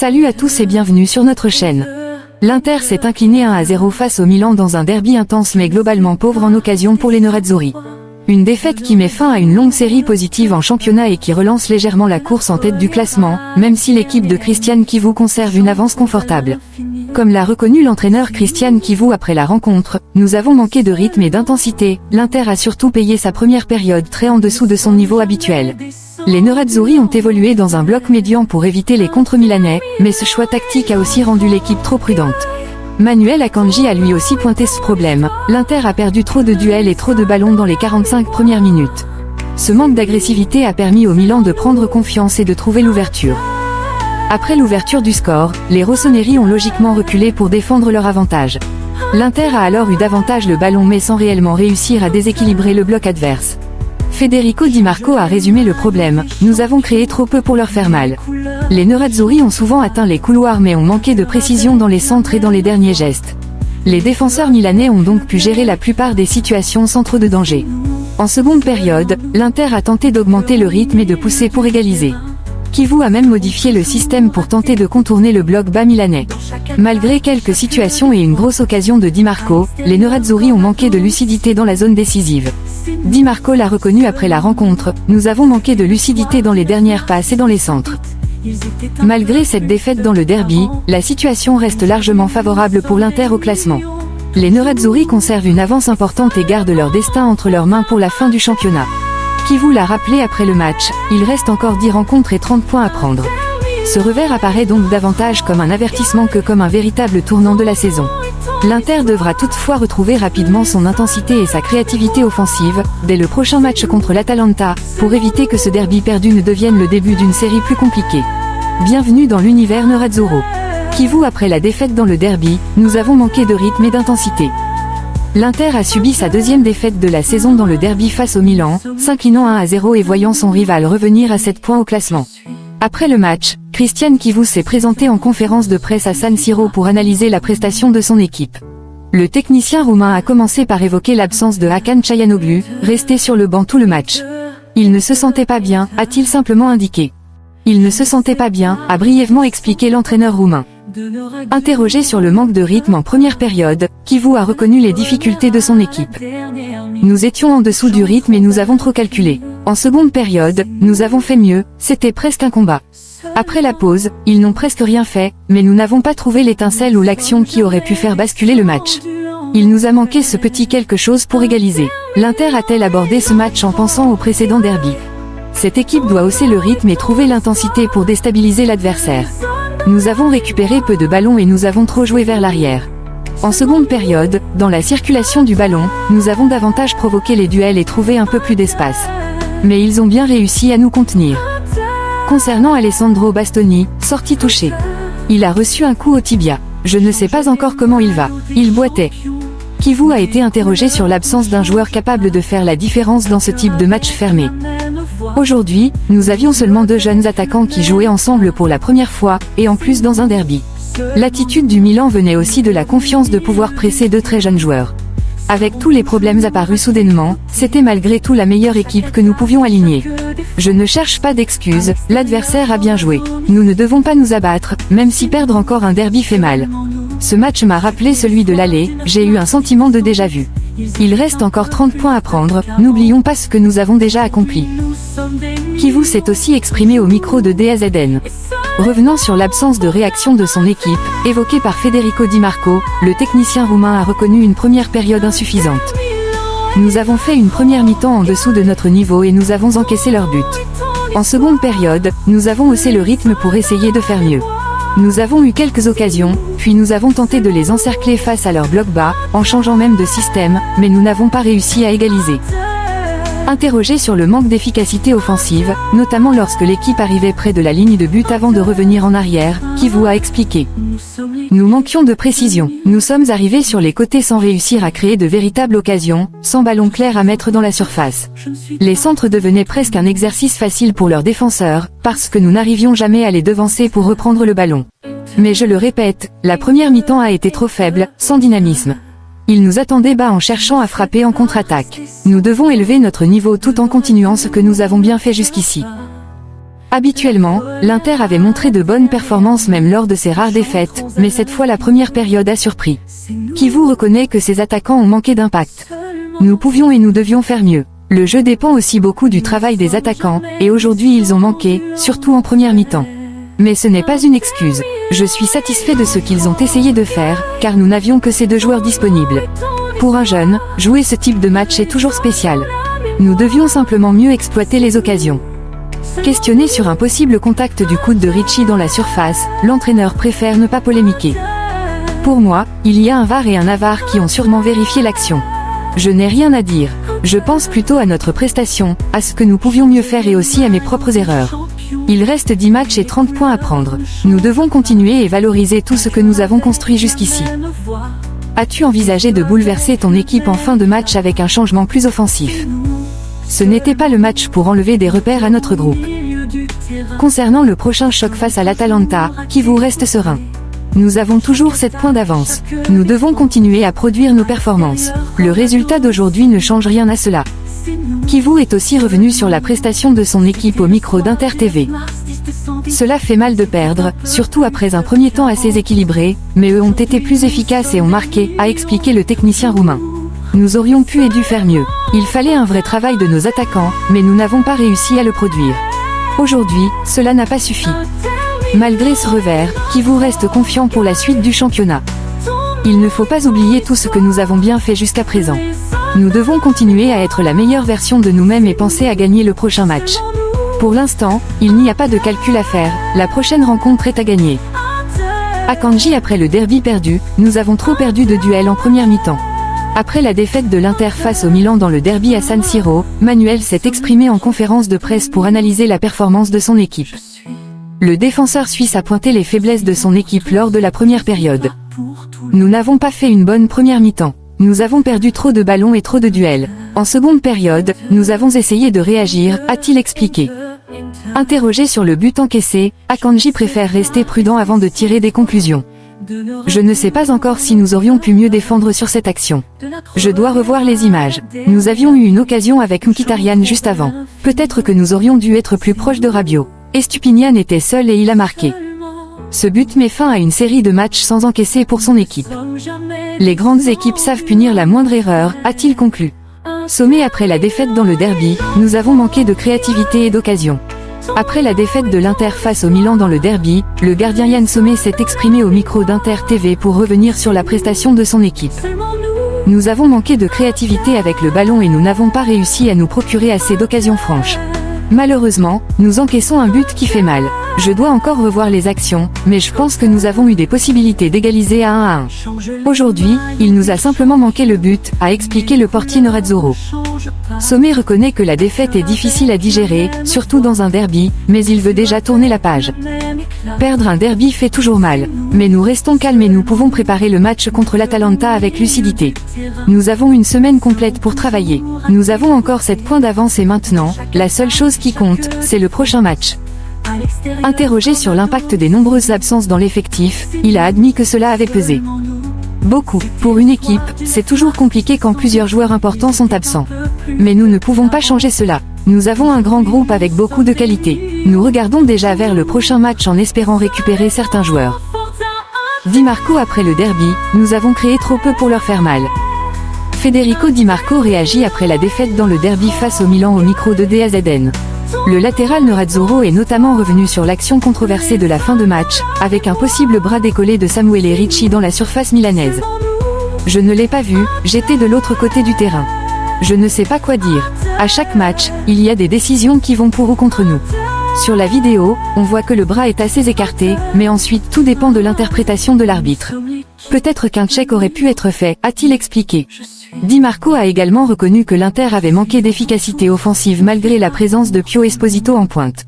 Salut à tous et bienvenue sur notre chaîne. L'Inter s'est incliné 1-0 face au Milan dans un derby intense mais globalement pauvre en occasion pour les Nerazzurri. Une défaite qui met fin à une longue série positive en championnat et qui relance légèrement la course en tête du classement, même si l'équipe de Cristian Chivu conserve une avance confortable. Comme l'a reconnu l'entraîneur Cristian Chivu après la rencontre, nous avons manqué de rythme et d'intensité. L'Inter a surtout payé sa première période très en dessous de son niveau habituel. Les Nerazzurri ont évolué dans un bloc médian pour éviter les contres milanais, mais ce choix tactique a aussi rendu l'équipe trop prudente. Manuel Akanji a lui aussi pointé ce problème. L'Inter a perdu trop de duels et trop de ballons dans les 45 premières minutes. Ce manque d'agressivité a permis au Milan de prendre confiance et de trouver l'ouverture. Après l'ouverture du score, les rossoneri ont logiquement reculé pour défendre leur avantage. L'Inter a alors eu davantage le ballon mais sans réellement réussir à déséquilibrer le bloc adverse. Federico Di Marco a résumé le problème: nous avons créé trop peu pour leur faire mal. Les Nerazzurri ont souvent atteint les couloirs mais ont manqué de précision dans les centres et dans les derniers gestes. Les défenseurs milanais ont donc pu gérer la plupart des situations sans trop de danger. En seconde période, l'Inter a tenté d'augmenter le rythme et de pousser pour égaliser. Chivu a même modifié le système pour tenter de contourner le bloc bas milanais. Malgré quelques situations et une grosse occasion de Di Marco, les Nerazzurri ont manqué de lucidité dans la zone décisive. Di Marco l'a reconnu après la rencontre: nous avons manqué de lucidité dans les dernières passes et dans les centres. Malgré cette défaite dans le derby, la situation reste largement favorable pour l'Inter au classement. Les Nerazzurri conservent une avance importante et gardent leur destin entre leurs mains pour la fin du championnat. Chivu l'a rappelé après le match: il reste encore 10 rencontres et 30 points à prendre. Ce revers apparaît donc davantage comme un avertissement que comme un véritable tournant de la saison. L'Inter devra toutefois retrouver rapidement son intensité et sa créativité offensive, dès le prochain match contre l'Atalanta, pour éviter que ce derby perdu ne devienne le début d'une série plus compliquée. Bienvenue dans l'univers Nerazzurro. Chivu après la défaite dans le derby: nous avons manqué de rythme et d'intensité. L'Inter a subi sa deuxième défaite de la saison dans le derby face au Milan, s'inclinant 1-0 et voyant son rival revenir à 7 points au classement. Après le match, Cristian Chivu s'est présenté en conférence de presse à San Siro pour analyser la prestation de son équipe. Le technicien roumain a commencé par évoquer l'absence de Hakan Çalhanoğlu, resté sur le banc tout le match. Il ne se sentait pas bien, a-t-il simplement indiqué. Il ne se sentait pas bien, a brièvement expliqué l'entraîneur roumain. Interrogé sur le manque de rythme en première période, Chivu a reconnu les difficultés de son équipe. Nous étions en dessous du rythme et nous avons trop calculé. En seconde période, nous avons fait mieux, c'était presque un combat. Après la pause, ils n'ont presque rien fait, mais nous n'avons pas trouvé l'étincelle ou l'action qui aurait pu faire basculer le match. Il nous a manqué ce petit quelque chose pour égaliser. L'Inter a-t-elle abordé ce match en pensant au précédent derby? Cette équipe doit hausser le rythme et trouver l'intensité pour déstabiliser l'adversaire. Nous avons récupéré peu de ballons et nous avons trop joué vers l'arrière. En seconde période, dans la circulation du ballon, nous avons davantage provoqué les duels et trouvé un peu plus d'espace. Mais ils ont bien réussi à nous contenir. Concernant Alessandro Bastoni, sorti touché. Il a reçu un coup au tibia. Je ne sais pas encore comment il va. Il boitait. Chivu a été interrogé sur l'absence d'un joueur capable de faire la différence dans ce type de match fermé. Aujourd'hui, nous avions seulement 2 jeunes attaquants qui jouaient ensemble pour la première fois, et en plus dans un derby. L'attitude du Milan venait aussi de la confiance de pouvoir presser 2 très jeunes joueurs. Avec tous les problèmes apparus soudainement, c'était malgré tout la meilleure équipe que nous pouvions aligner. Je ne cherche pas d'excuses, l'adversaire a bien joué. Nous ne devons pas nous abattre, même si perdre encore un derby fait mal. Ce match m'a rappelé celui de l'aller, j'ai eu un sentiment de déjà-vu. Il reste encore 30 points à prendre, n'oublions pas ce que nous avons déjà accompli. Chivu s'est aussi exprimé au micro de DAZN. Revenant sur l'absence de réaction de son équipe, évoquée par Federico Di Marco, le technicien roumain a reconnu une première période insuffisante. Nous avons fait une première mi-temps en dessous de notre niveau et nous avons encaissé leur but. En seconde période, nous avons haussé le rythme pour essayer de faire mieux. Nous avons eu quelques occasions, puis nous avons tenté de les encercler face à leur bloc bas, en changeant même de système, mais nous n'avons pas réussi à égaliser. Interrogé sur le manque d'efficacité offensive, notamment lorsque l'équipe arrivait près de la ligne de but avant de revenir en arrière, Chivu a expliqué: nous manquions de précision. Nous sommes arrivés sur les côtés sans réussir à créer de véritables occasions, sans ballon clair à mettre dans la surface. Les centres devenaient presque un exercice facile pour leurs défenseurs, parce que nous n'arrivions jamais à les devancer pour reprendre le ballon. Mais je le répète, la première mi-temps a été trop faible, sans dynamisme. Ils nous attendaient bas en cherchant à frapper en contre-attaque. Nous devons élever notre niveau tout en continuant ce que nous avons bien fait jusqu'ici. Habituellement, l'Inter avait montré de bonnes performances même lors de ses rares défaites, mais cette fois la première période a surpris. Kivu reconnaît que ses attaquants ont manqué d'impact. Nous pouvions et nous devions faire mieux. Le jeu dépend aussi beaucoup du travail des attaquants, et aujourd'hui ils ont manqué, surtout en première mi-temps. Mais ce n'est pas une excuse. Je suis satisfait de ce qu'ils ont essayé de faire, car nous n'avions que ces deux joueurs disponibles. Pour un jeune, jouer ce type de match est toujours spécial. Nous devions simplement mieux exploiter les occasions. Questionné sur un possible contact du coude de Ricci dans la surface, l'entraîneur préfère ne pas polémiquer. Pour moi, il y a un VAR et un AVAR qui ont sûrement vérifié l'action. Je n'ai rien à dire. Je pense plutôt à notre prestation, à ce que nous pouvions mieux faire et aussi à mes propres erreurs. Il reste 10 matchs et 30 points à prendre. Nous devons continuer et valoriser tout ce que nous avons construit jusqu'ici. As-tu envisagé de bouleverser ton équipe en fin de match avec un changement plus offensif? Ce n'était pas le match pour enlever des repères à notre groupe. Concernant le prochain choc face à l'Atalanta, Kivu reste serein. Nous avons toujours 7 points d'avance. Nous devons continuer à produire nos performances. Le résultat d'aujourd'hui ne change rien à cela. Kivu est aussi revenu sur la prestation de son équipe au micro d'Inter TV. Cela fait mal de perdre, surtout après un premier temps assez équilibré, mais eux ont été plus efficaces et ont marqué, a expliqué le technicien roumain. Nous aurions pu et dû faire mieux. Il fallait un vrai travail de nos attaquants, mais nous n'avons pas réussi à le produire. Aujourd'hui, cela n'a pas suffi. Malgré ce revers, Kivu reste confiant pour la suite du championnat. Il ne faut pas oublier tout ce que nous avons bien fait jusqu'à présent. Nous devons continuer à être la meilleure version de nous-mêmes et penser à gagner le prochain match. Pour l'instant, il n'y a pas de calcul à faire, la prochaine rencontre est à gagner. Akanji après le derby perdu, nous avons trop perdu de duels en première mi-temps. Après la défaite de l'Inter face au Milan dans le derby à San Siro, Manuel s'est exprimé en conférence de presse pour analyser la performance de son équipe. Le défenseur suisse a pointé les faiblesses de son équipe lors de la première période. Nous n'avons pas fait une bonne première mi-temps. Nous avons perdu trop de ballons et trop de duels. En seconde période, nous avons essayé de réagir, a-t-il expliqué. Interrogé sur le but encaissé, Akanji préfère rester prudent avant de tirer des conclusions. Je ne sais pas encore si nous aurions pu mieux défendre sur cette action. Je dois revoir les images. Nous avions eu une occasion avec Mkhitaryan juste avant. Peut-être que nous aurions dû être plus proches de Rabiot. Estupiñán était seul et il a marqué. Ce but met fin à une série de matchs sans encaisser pour son équipe. Les grandes équipes savent punir la moindre erreur, a-t-il conclu. Sommé après la défaite dans le derby, nous avons manqué de créativité et d'occasion. Après la défaite de l'Inter face au Milan dans le derby, le gardien Yann Sommer s'est exprimé au micro d'Inter TV pour revenir sur la prestation de son équipe. Nous avons manqué de créativité avec le ballon et nous n'avons pas réussi à nous procurer assez d'occasions franches. Malheureusement, nous encaissons un but qui fait mal. Je dois encore revoir les actions, mais je pense que nous avons eu des possibilités d'égaliser à 1-1. Aujourd'hui, il nous a simplement manqué le but, a expliqué le portier Nerazzurro. Sommer reconnaît que la défaite est difficile à digérer, surtout dans un derby, mais il veut déjà tourner la page. Perdre un derby fait toujours mal, mais nous restons calmes et nous pouvons préparer le match contre l'Atalanta avec lucidité. Nous avons une semaine complète pour travailler. Nous avons encore 7 points d'avance et maintenant, la seule chose qui compte, c'est le prochain match. Interrogé sur l'impact des nombreuses absences dans l'effectif, il a admis que cela avait pesé. Beaucoup. Pour une équipe, c'est toujours compliqué quand plusieurs joueurs importants sont absents. Mais nous ne pouvons pas changer cela. Nous avons un grand groupe avec beaucoup de qualité. Nous regardons déjà vers le prochain match en espérant récupérer certains joueurs. Di Marco après le derby, nous avons créé trop peu pour leur faire mal. Federico Di Marco réagit après la défaite dans le derby face au Milan au micro de DAZN. Le latéral Nerazzurro est notamment revenu sur l'action controversée de la fin de match, avec un possible bras décollé de Samuele Ricci dans la surface milanaise. Je ne l'ai pas vu, j'étais de l'autre côté du terrain. Je ne sais pas quoi dire. À chaque match, il y a des décisions qui vont pour ou contre nous. Sur la vidéo, on voit que le bras est assez écarté, mais ensuite tout dépend de l'interprétation de l'arbitre. Peut-être qu'un check aurait pu être fait, a-t-il expliqué. Di Marco a également reconnu que l'Inter avait manqué d'efficacité offensive malgré la présence de Pio Esposito en pointe.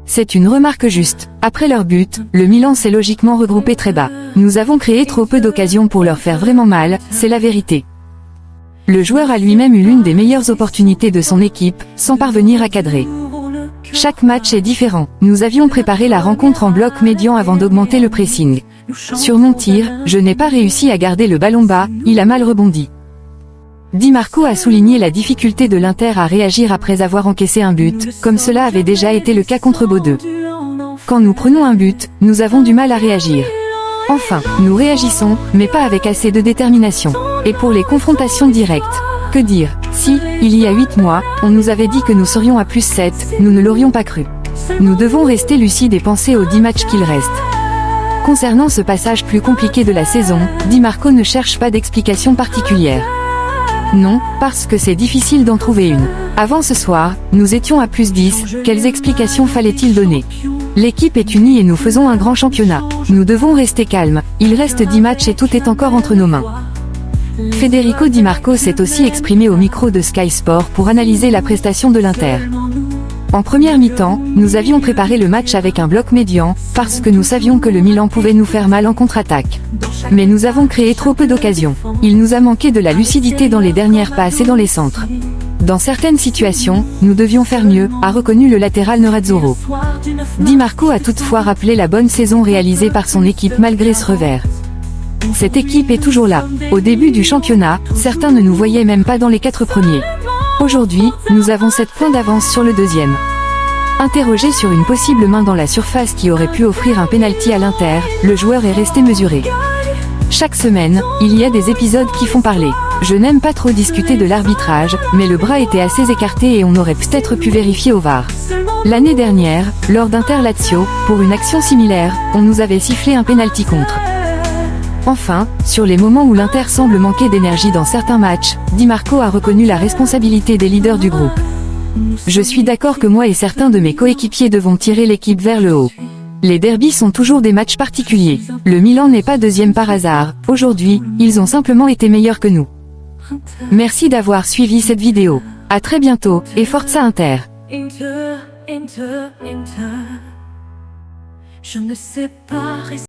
C'est une remarque juste. Après leur but, le Milan s'est logiquement regroupé très bas. Nous avons créé trop peu d'occasions pour leur faire vraiment mal, c'est la vérité. Le joueur a lui-même eu l'une des meilleures opportunités de son équipe, sans parvenir à cadrer. Chaque match est différent. Nous avions préparé la rencontre en bloc médian avant d'augmenter le pressing. Sur mon tir, je n'ai pas réussi à garder le ballon bas, il a mal rebondi. Di Marco a souligné la difficulté de l'Inter à réagir après avoir encaissé un but, comme cela avait déjà été le cas contre Bodø. Quand nous prenons un but, nous avons du mal à réagir. Enfin, nous réagissons, mais pas avec assez de détermination. Et pour les confrontations directes, que dire? Si, il y a 8 mois, on nous avait dit que nous serions à +7, nous ne l'aurions pas cru. Nous devons rester lucides et penser aux 10 matchs qu'il reste. Concernant ce passage plus compliqué de la saison, Di Marco ne cherche pas d'explication particulière. Non, parce que c'est difficile d'en trouver une. Avant ce soir, nous étions à +10, quelles explications fallait-il donner? L'équipe est unie et nous faisons un grand championnat. Nous devons rester calmes, il reste 10 matchs et tout est encore entre nos mains. Federico Di Marco s'est aussi exprimé au micro de Sky Sport pour analyser la prestation de l'Inter. En première mi-temps, nous avions préparé le match avec un bloc médian, parce que nous savions que le Milan pouvait nous faire mal en contre-attaque. Mais nous avons créé trop peu d'occasions. Il nous a manqué de la lucidité dans les dernières passes et dans les centres. Dans certaines situations, nous devions faire mieux, a reconnu le latéral Nerazzurro. Di Marco a toutefois rappelé la bonne saison réalisée par son équipe malgré ce revers. Cette équipe est toujours là. Au début du championnat, certains ne nous voyaient même pas dans les 4 premiers. Aujourd'hui, nous avons 7 points d'avance sur le deuxième. Interrogé sur une possible main dans la surface qui aurait pu offrir un pénalty à l'Inter, le joueur est resté mesuré. Chaque semaine, il y a des épisodes qui font parler. Je n'aime pas trop discuter de l'arbitrage, mais le bras était assez écarté et on aurait peut-être pu vérifier au VAR. L'année dernière, lors d'Inter-Lazio, pour une action similaire, on nous avait sifflé un pénalty contre. Enfin, sur les moments où l'Inter semble manquer d'énergie dans certains matchs, Di Marco a reconnu la responsabilité des leaders du groupe. Je suis d'accord que moi et certains de mes coéquipiers devons tirer l'équipe vers le haut. Les derbys sont toujours des matchs particuliers. Le Milan n'est pas deuxième par hasard. Aujourd'hui, ils ont simplement été meilleurs que nous. Merci d'avoir suivi cette vidéo. À très bientôt, et Forza Inter. Je ne sais pas